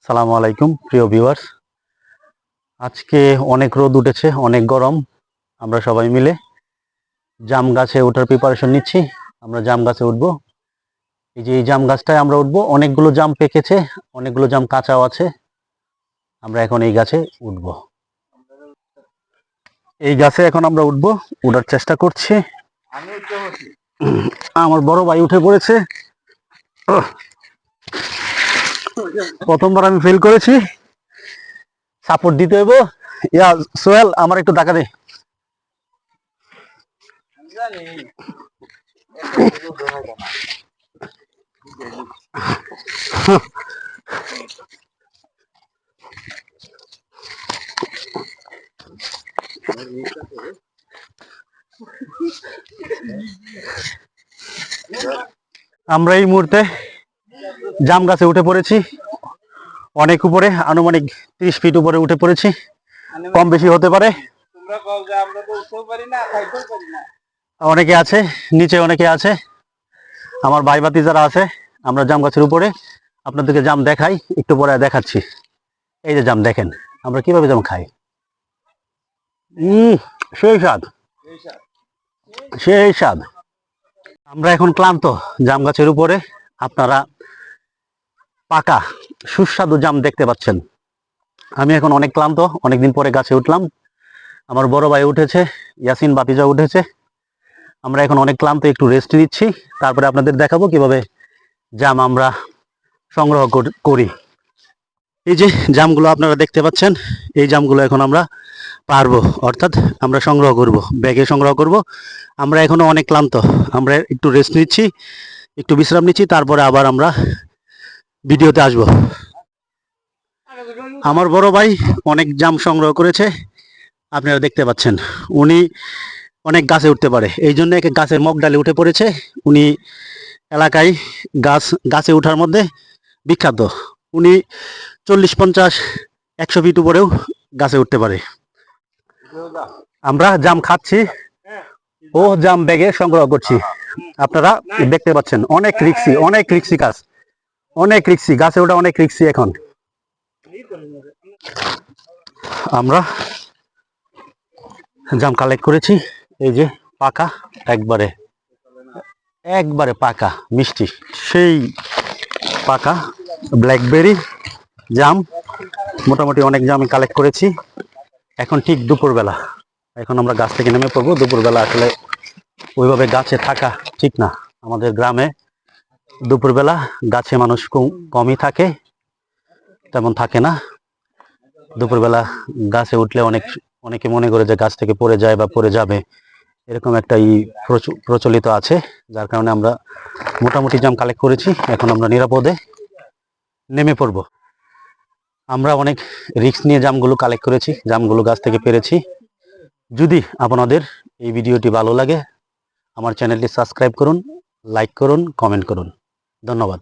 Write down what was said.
সালামু আলাইকুম প্রিয় ভিউয়ার্স। আজকে অনেক রোদ উঠেছে, অনেক গরম। আমরা সবাই মিলে জাম গাছে ওঠার প্রিপারেশন নিচ্ছি। আমরা জাম গাছে উঠবো। এই যে এই জাম গাছটায় আমরা উঠবো। অনেকগুলো জাম পেকেছে, অনেকগুলো জাম কাঁচাও আছে। আমরা এখন এই গাছে উঠবো। এই গাছে এখন আমরা উঠবো, উঠার চেষ্টা করছি। আমার বড় ভাই উঠে পড়েছে। প্রথমবার আমি ফেল করেছি, সাপোর্ট দিতে হইব। ইয়া সোহেল, আমার একটু টাকা দে। আমরা এই মুহূর্তে জাম গাছে উঠে পড়েছি। অনেক উপরে, আনুমানিক 30 ফিট উপরে উঠে পড়েছি। কম বেশি হতে পারে। অনেকে আছে নিচে, অনেকে আছে আমার ভাই ভাতি যারা আছে। আমরা জাম গাছের উপরে, আপনাদেরকে জাম দেখাই, একটু পরে দেখাচ্ছি। এই যে জাম দেখেন, আমরা কিভাবে জাম খাই। সেই স্বাদ, সেই স্বাদ। আমরা এখন ক্লান্ত জাম গাছের উপরে। আপনারা পাকা সুস্বাদু জাম দেখতে পাচ্ছেন। আমি এখন অনেক ক্লান্ত, অনেকদিন পরে গাছে উঠলাম। আমার বড় ভাই উঠেছে, ইয়াসিন বাতিজা উঠেছে। আমরা এখন অনেক ক্লান্ত, একটু রেস্ট নিচ্ছি। তারপরে আপনাদের দেখাবো কিভাবে জাম আমরা সংগ্রহ করি। এই যে জামগুলো আপনারা দেখতে পাচ্ছেন, এই জামগুলো এখন আমরা পারবো, অর্থাৎ আমরা সংগ্রহ করব, ব্যাগে সংগ্রহ করব। আমরা এখনো অনেক ক্লান্ত, আমরা একটু রেস্ট নিচ্ছি, একটু বিশ্রাম নিচ্ছি। তারপরে আবার আমরা ভিডিওতে আসব। আমার বড় ভাই অনেক জাম সংগ্রহ করেছে, আপনারা দেখতে পাচ্ছেন। উনি অনেক গাছে উঠতে পারে, এই জন্য এক গাছের মগ ডালে উঠে পড়েছে। উনি এলাকায় গাছে ওঠার মধ্যে বিখ্যাত। উনি 40, 50, 100 ফিট উপরেও গাছে উঠতে পারে। আমরা জাম খাচ্ছি ও জাম ব্যাগে সংগ্রহ করছি। আপনারা দেখতে পাচ্ছেন অনেক রিক্সি, অনেক রিক্সি কাজ, অনেক রিক্সি গাছে ওঠা, অনেক রিক্সি। এখন আমরা জাম কালেক্ট করেছি। এই যে পাকা, একবারে একবারে পাকা, মিষ্টি, সেই পাকা ব্ল্যাকবেরি জাম। মোটামুটি অনেক জাম কালেক্ট করেছি। এখন ঠিক দুপুরবেলা, এখন আমরা গাছ থেকে নেমে পড়বো। দুপুরবেলা আসলে ওইভাবে গাছে থাকা ঠিক না। আমাদের গ্রামে দুপুরবেলা গাছে মানুষ কমই থাকে, তেমন থাকে না। দুপুরবেলা গাছে উঠলে অনেকে মনে করে যে গাছ থেকে পড়ে যায় বা পড়ে যাবে, এরকম একটা প্রচলিত আছে। যার কারণে আমরা মোটামুটি জাম কালেক্ট করেছি। এখন আমরা নিরাপদে নেমে পড়ব। আমরা অনেক রিস্ক নিয়ে জামগুলো কালেক্ট করেছি, জামগুলো গাছ থেকে পেরেছি। যদি আপনাদের এই ভিডিওটি ভালো লাগে, আমার চ্যানেলটি সাবস্ক্রাইব করুন, লাইক করুন, কমেন্ট করুন। ধন্যবাদ।